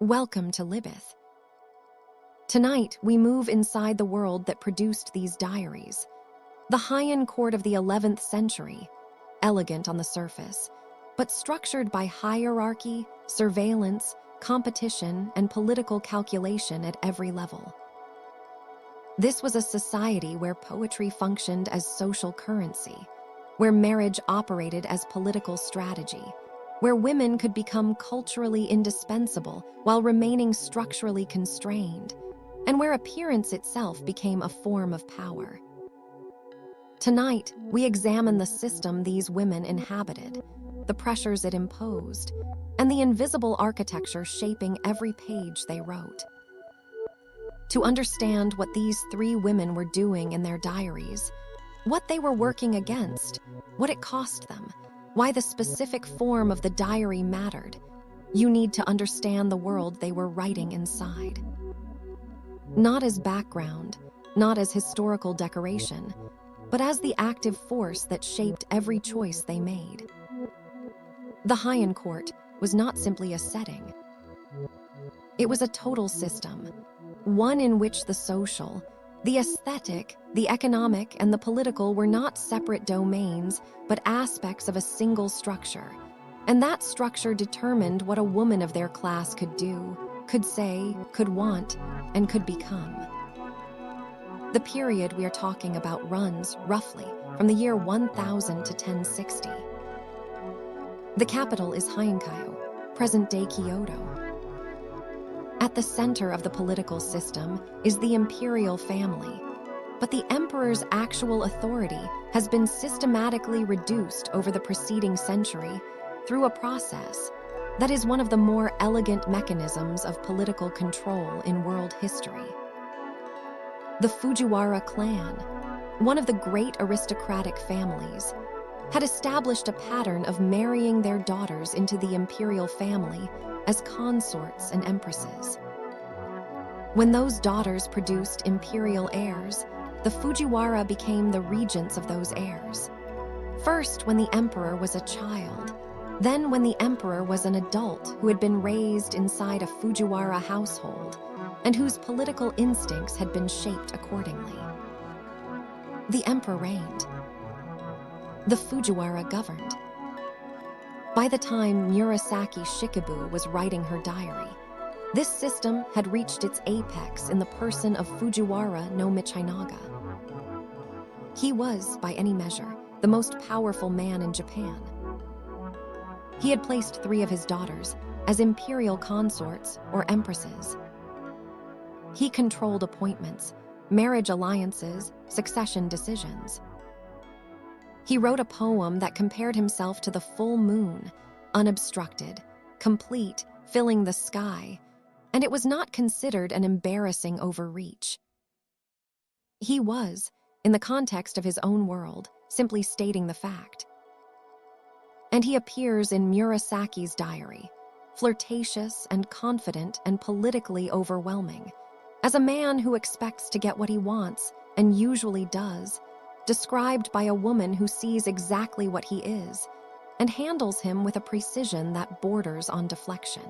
Welcome to Libeth. Tonight, we move inside the world that produced these diaries. The Heian court of the 11th century, elegant on the surface, but structured by hierarchy, surveillance, competition, and political calculation at every level. This was a society where poetry functioned as social currency, where marriage operated as political strategy, where women could become culturally indispensable while remaining structurally constrained, and where appearance itself became a form of power. Tonight, we examine the system these women inhabited, the pressures it imposed, and the invisible architecture shaping every page they wrote. To understand what these three women were doing in their diaries, what they were working against, what it cost them, why the specific form of the diary mattered, you need to understand the world they were writing inside. Not as background, not as historical decoration, but as the active force that shaped every choice they made. The Heian court was not simply a setting. It was a total system, one in which the social, the aesthetic, the economic, and the political were not separate domains, but aspects of a single structure. And that structure determined what a woman of their class could do, could say, could want, and could become. The period we are talking about runs, roughly, from the year 1000 to 1060. The capital is Heian, present-day Kyoto. At the center of the political system is the imperial family, but the emperor's actual authority has been systematically reduced over the preceding century through a process that is one of the more elegant mechanisms of political control in world history. The Fujiwara clan, one of the great aristocratic families, had established a pattern of marrying their daughters into the imperial family as consorts and empresses. When those daughters produced imperial heirs, the Fujiwara became the regents of those heirs. First when the emperor was a child, then when the emperor was an adult who had been raised inside a Fujiwara household and whose political instincts had been shaped accordingly. The emperor reigned. The Fujiwara governed. By the time Murasaki Shikibu was writing her diary, this system had reached its apex in the person of Fujiwara no Michinaga. He was, by any measure, the most powerful man in Japan. He had placed 3 of his daughters as imperial consorts or empresses. He controlled appointments, marriage alliances, succession decisions. He wrote a poem that compared himself to the full moon, unobstructed, complete, filling the sky, and it was not considered an embarrassing overreach. He was, in the context of his own world, simply stating the fact. And he appears in Murasaki's diary, flirtatious and confident and politically overwhelming, as a man who expects to get what he wants, and usually does, described by a woman who sees exactly what he is and handles him with a precision that borders on deflection.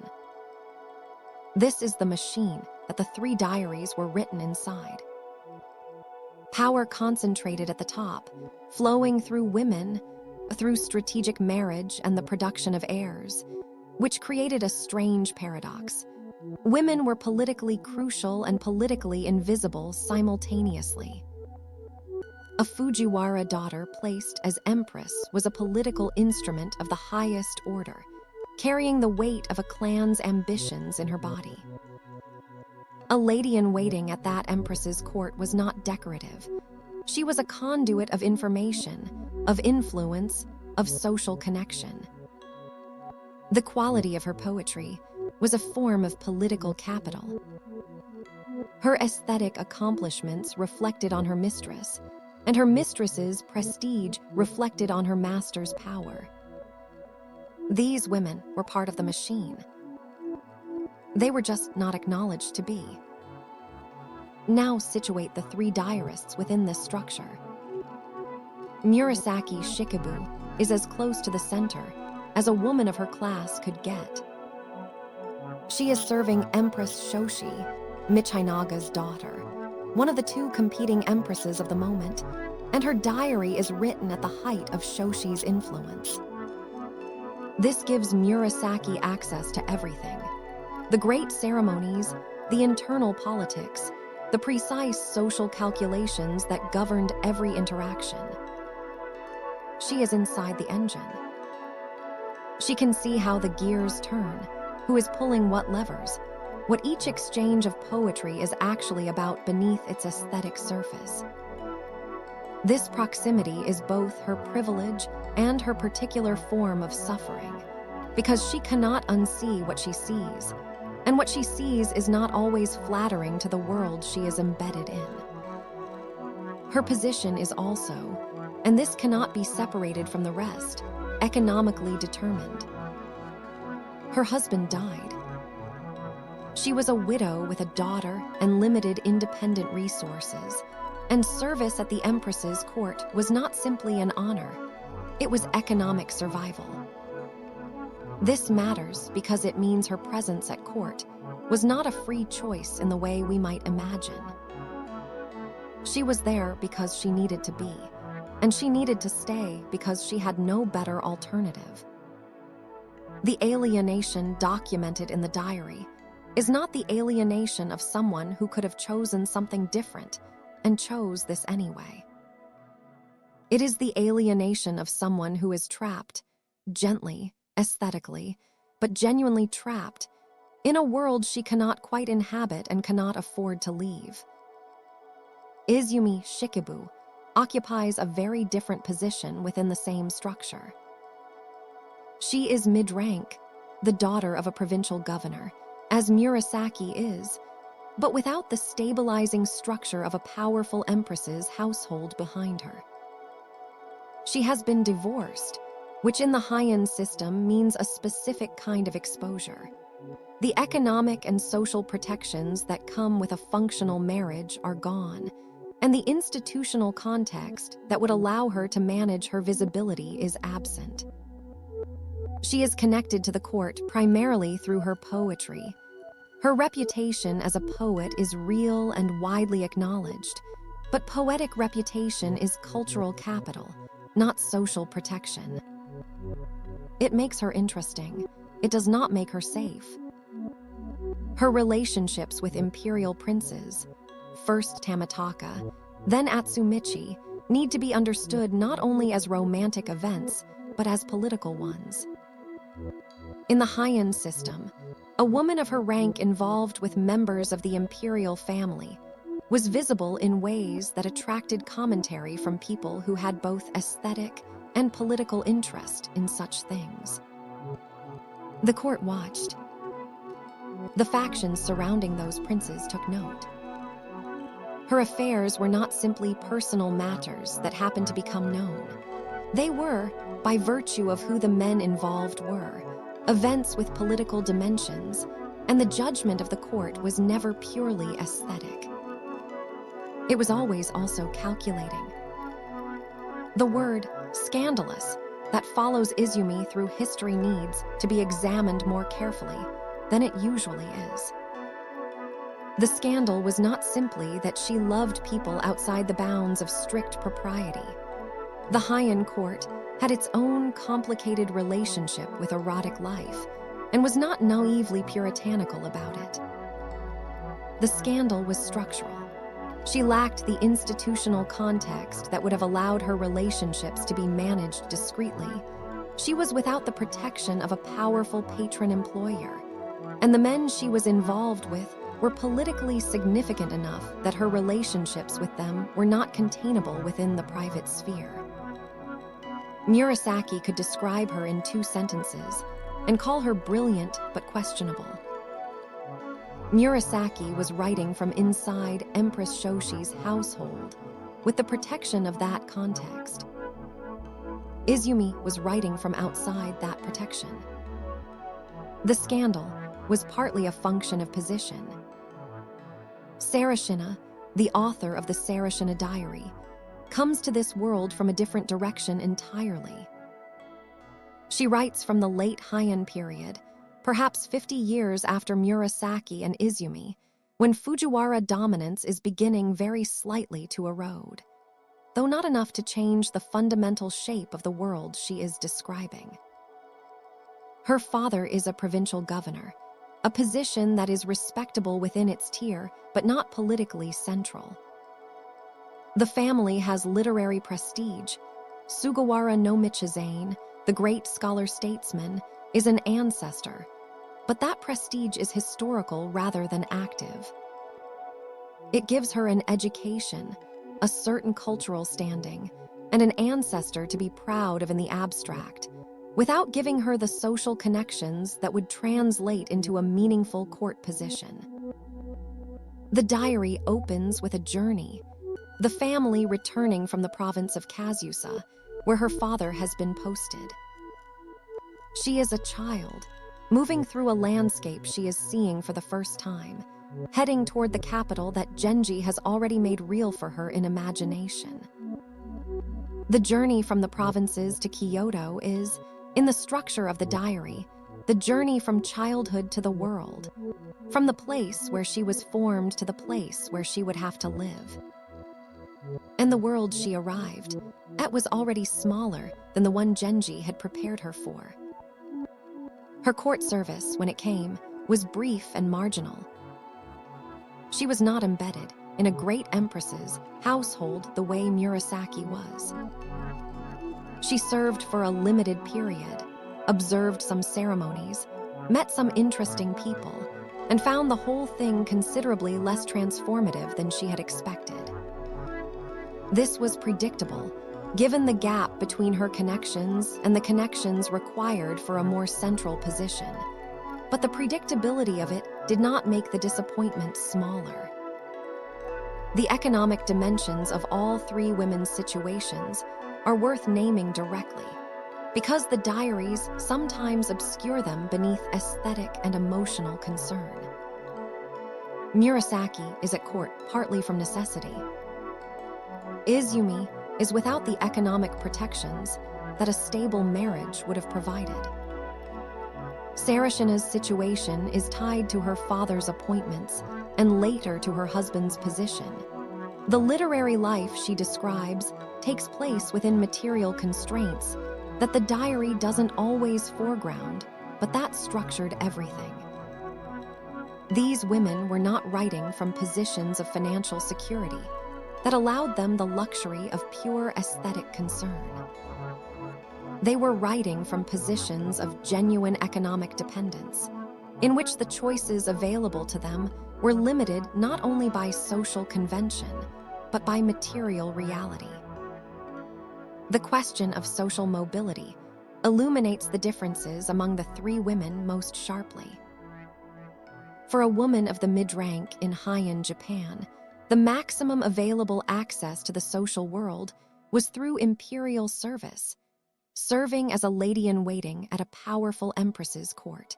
This is the machine that the 3 diaries were written inside. Power concentrated at the top, flowing through women, through strategic marriage and the production of heirs, which created a strange paradox. Women were politically crucial and politically invisible simultaneously. A Fujiwara daughter placed as empress was a political instrument of the highest order, carrying the weight of a clan's ambitions in her body. A lady-in-waiting at that empress's court was not decorative. She was a conduit of information, of influence, of social connection. The quality of her poetry was a form of political capital. Her aesthetic accomplishments reflected on her mistress, and her mistress's prestige reflected on her master's power. These women were part of the machine. They were just not acknowledged to be. Now situate the 3 diarists within this structure. Murasaki Shikibu is as close to the center as a woman of her class could get. She is serving Empress Shoshi, Michinaga's daughter, one of the two competing empresses of the moment, and her diary is written at the height of Shoshi's influence. This gives Murasaki access to everything: the great ceremonies, the internal politics, the precise social calculations that governed every interaction. She is inside the engine. She can see how the gears turn, who is pulling what levers, what each exchange of poetry is actually about beneath its aesthetic surface. This proximity is both her privilege and her particular form of suffering, because she cannot unsee what she sees, and what she sees is not always flattering to the world she is embedded in. Her position is also, and this cannot be separated from the rest, economically determined. Her husband died. She was a widow with a daughter and limited independent resources, and service at the Empress's court was not simply an honor, it was economic survival. This matters because it means her presence at court was not a free choice in the way we might imagine. She was there because she needed to be, and she needed to stay because she had no better alternative. The alienation documented in the diary is not the alienation of someone who could have chosen something different and chose this anyway. It is the alienation of someone who is trapped, gently, aesthetically, but genuinely trapped, in a world she cannot quite inhabit and cannot afford to leave. Izumi Shikibu occupies a very different position within the same structure. She is mid-rank, the daughter of a provincial governor, as Murasaki is, but without the stabilizing structure of a powerful empress's household behind her. She has been divorced, which in the Heian system means a specific kind of exposure. The economic and social protections that come with a functional marriage are gone, and the institutional context that would allow her to manage her visibility is absent. She is connected to the court primarily through her poetry. Her reputation as a poet is real and widely acknowledged, but poetic reputation is cultural capital, not social protection. It makes her interesting. It does not make her safe. Her relationships with imperial princes, first Tamataka, then Atsumichi, need to be understood not only as romantic events, but as political ones. In the Heian system, a woman of her rank involved with members of the imperial family was visible in ways that attracted commentary from people who had both aesthetic and political interest in such things. The court watched. The factions surrounding those princes took note. Her affairs were not simply personal matters that happened to become known. They were, by virtue of who the men involved were, events with political dimensions, and the judgment of the court was never purely aesthetic. It was always also calculating. The word scandalous that follows Izumi through history needs to be examined more carefully than it usually is. The scandal was not simply that she loved people outside the bounds of strict propriety. The Heian court had its own complicated relationship with erotic life and was not naively puritanical about it. The scandal was structural. She lacked the institutional context that would have allowed her relationships to be managed discreetly. She was without the protection of a powerful patron employer, and the men she was involved with were politically significant enough that her relationships with them were not containable within the private sphere. Murasaki could describe her in 2 sentences and call her brilliant but questionable. Murasaki was writing from inside Empress Shoshi's household with the protection of that context. Izumi was writing from outside that protection. The scandal was partly a function of position. Sarashina, the author of the Sarashina Diary, comes to this world from a different direction entirely. She writes from the late Heian period, perhaps 50 years after Murasaki and Izumi, when Fujiwara dominance is beginning very slightly to erode, though not enough to change the fundamental shape of the world she is describing. Her father is a provincial governor, a position that is respectable within its tier, but not politically central. The family has literary prestige. Sugawara no Michizane, the great scholar-statesman, is an ancestor, but that prestige is historical rather than active. It gives her an education, a certain cultural standing, and an ancestor to be proud of in the abstract, without giving her the social connections that would translate into a meaningful court position. The diary opens with a journey, the family returning from the province of Kazusa, where her father has been posted. She is a child, moving through a landscape she is seeing for the first time, heading toward the capital that Genji has already made real for her in imagination. The journey from the provinces to Kyoto is, in the structure of the diary, the journey from childhood to the world, from the place where she was formed to the place where she would have to live. And the world she arrived at was already smaller than the one Genji had prepared her for. Her court service, when it came, was brief and marginal. She was not embedded in a great empress's household the way Murasaki was. She served for a limited period, observed some ceremonies, met some interesting people, and found the whole thing considerably less transformative than she had expected. This was predictable, given the gap between her connections and the connections required for a more central position. But the predictability of it did not make the disappointment smaller. The economic dimensions of all three women's situations are worth naming directly, because the diaries sometimes obscure them beneath aesthetic and emotional concern. Murasaki is at court partly from necessity. Izumi is without the economic protections that a stable marriage would have provided. Sarashina's situation is tied to her father's appointments and later to her husband's position. The literary life she describes takes place within material constraints that the diary doesn't always foreground, but that structured everything. These women were not writing from positions of financial security that allowed them the luxury of pure aesthetic concern. They were writing from positions of genuine economic dependence, in which the choices available to them were limited not only by social convention, but by material reality. The question of social mobility illuminates the differences among the three women most sharply. For a woman of the mid-rank in Heian, Japan, the maximum available access to the social world was through imperial service, serving as a lady-in-waiting at a powerful empress's court.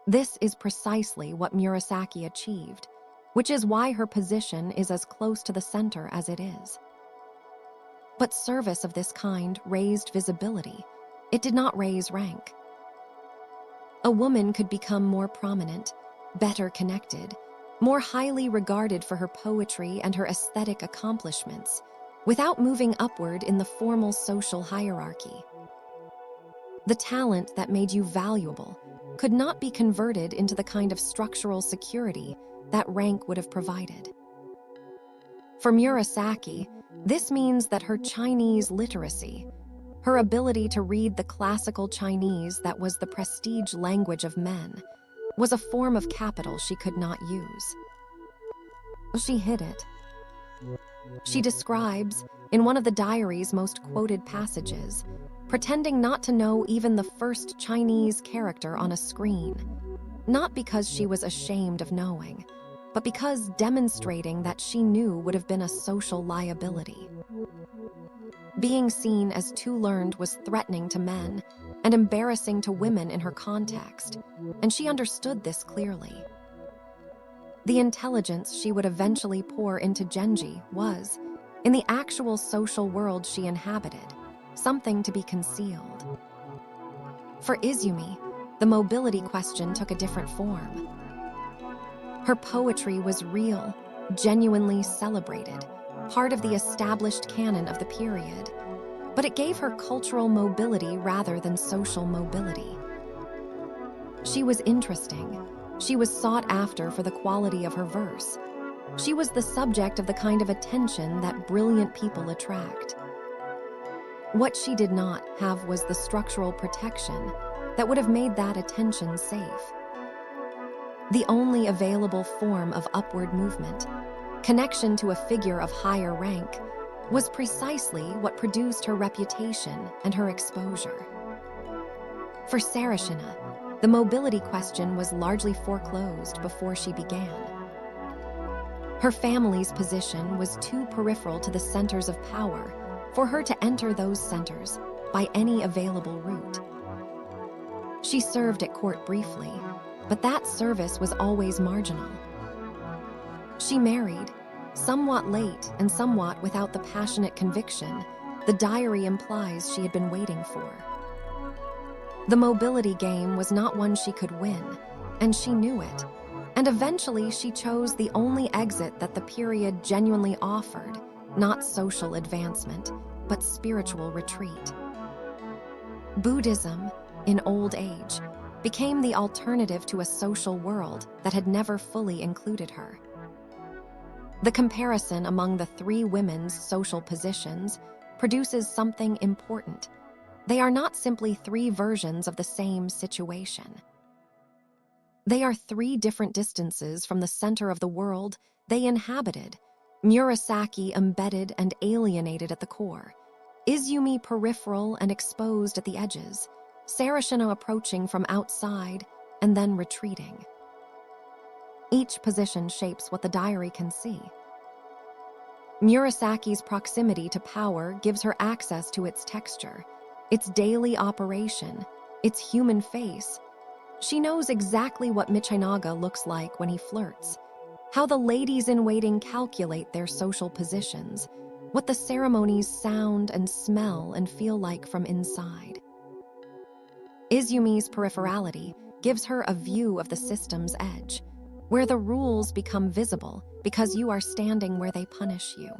This is precisely what Murasaki achieved, which is why her position is as close to the center as it is. But service of this kind raised visibility. It did not raise rank. A woman could become more prominent, better connected, more highly regarded for her poetry and her aesthetic accomplishments, without moving upward in the formal social hierarchy. The talent that made you valuable could not be converted into the kind of structural security that rank would have provided. For Murasaki, this means that her Chinese literacy, her ability to read the classical Chinese that was the prestige language of men, was a form of capital she could not use. She hid it. She describes, in one of the diary's most quoted passages, pretending not to know even the first Chinese character on a screen, not because she was ashamed of knowing, but because demonstrating that she knew would have been a social liability. Being seen as too learned was threatening to men and embarrassing to women in her context, and she understood this clearly. The intelligence she would eventually pour into Genji was, in the actual social world she inhabited, something to be concealed. For Izumi, the mobility question took a different form. Her poetry was real, genuinely celebrated, part of the established canon of the period, but it gave her cultural mobility rather than social mobility. She was interesting. She was sought after for the quality of her verse. She was the subject of the kind of attention that brilliant people attract. What she did not have was the structural protection that would have made that attention safe. The only available form of upward movement, connection to a figure of higher rank, was precisely what produced her reputation and her exposure. For Sarashina, the mobility question was largely foreclosed before she began. Her family's position was too peripheral to the centers of power for her to enter those centers by any available route. She served at court briefly, but that service was always marginal. She married, somewhat late and somewhat without the passionate conviction the diary implies she had been waiting for. The mobility game was not one she could win, and she knew it, and eventually she chose the only exit that the period genuinely offered, not social advancement, but spiritual retreat. Buddhism, in old age, became the alternative to a social world that had never fully included her. The comparison among the three women's social positions produces something important. They are not simply three versions of the same situation. They are three different distances from the center of the world they inhabited, Murasaki embedded and alienated at the core, Izumi peripheral and exposed at the edges, Sarashina approaching from outside and then retreating. Each position shapes what the diary can see. Murasaki's proximity to power gives her access to its texture, its daily operation, its human face. She knows exactly what Michinaga looks like when he flirts, how the ladies-in-waiting calculate their social positions, what the ceremonies sound and smell and feel like from inside. Izumi's peripherality gives her a view of the system's edge, where the rules become visible because you are standing where they punish you.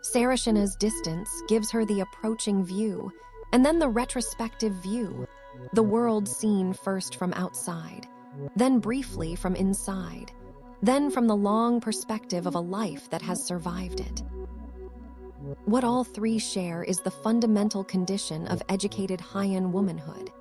Sarashina's distance gives her the approaching view, and then the retrospective view, the world seen first from outside, then briefly from inside, then from the long perspective of a life that has survived it. What all three share is the fundamental condition of educated Heian womanhood: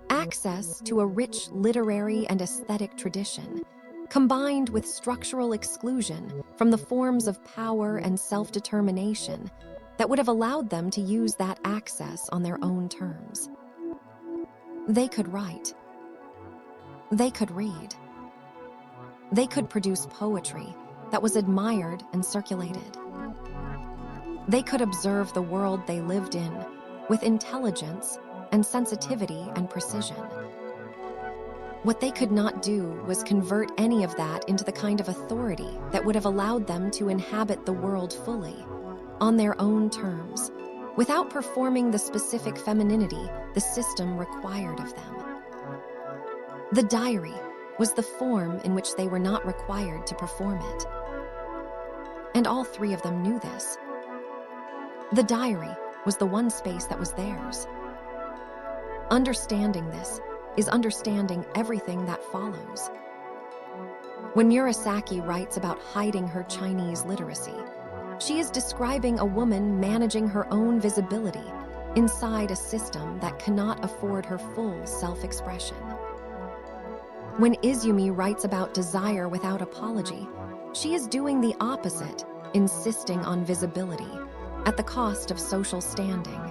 access to a rich literary and aesthetic tradition, combined with structural exclusion from the forms of power and self-determination that would have allowed them to use that access on their own terms. They could write. They could read. They could produce poetry that was admired and circulated. They could observe the world they lived in with intelligence and sensitivity and precision. What they could not do was convert any of that into the kind of authority that would have allowed them to inhabit the world fully, on their own terms, without performing the specific femininity the system required of them. The diary was the form in which they were not required to perform it. And all three of them knew this. The diary was the one space that was theirs. Understanding this is understanding everything that follows. When Murasaki writes about hiding her Chinese literacy, she is describing a woman managing her own visibility inside a system that cannot afford her full self-expression. When Izumi writes about desire without apology, she is doing the opposite, insisting on visibility, at the cost of social standing,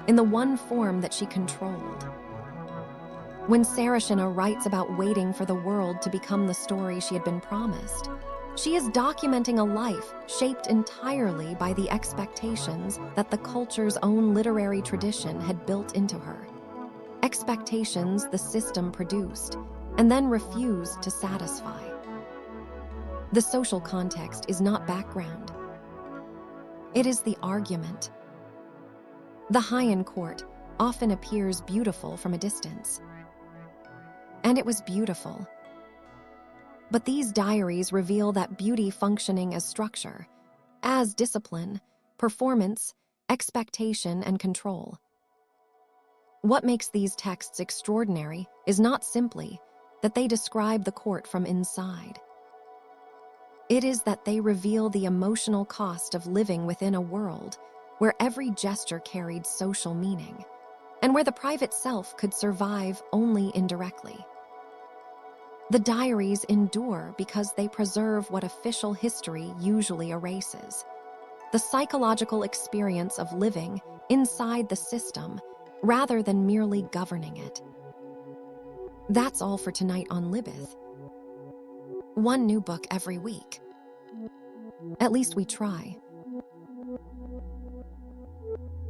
in the one form that she controlled. When Sarashina writes about waiting for the world to become the story she had been promised, she is documenting a life shaped entirely by the expectations that the culture's own literary tradition had built into her. Expectations the system produced and then refused to satisfy. The social context is not background. It is the argument. The Heian court often appears beautiful from a distance. And it was beautiful. But these diaries reveal that beauty functioning as structure, as discipline, performance, expectation, and control. What makes these texts extraordinary is not simply that they describe the court from inside. It is that they reveal the emotional cost of living within a world where every gesture carried social meaning, and where the private self could survive only indirectly. The diaries endure because they preserve what official history usually erases: the psychological experience of living inside the system rather than merely governing it. That's all for tonight on Libeth. One new book every week. At least we try.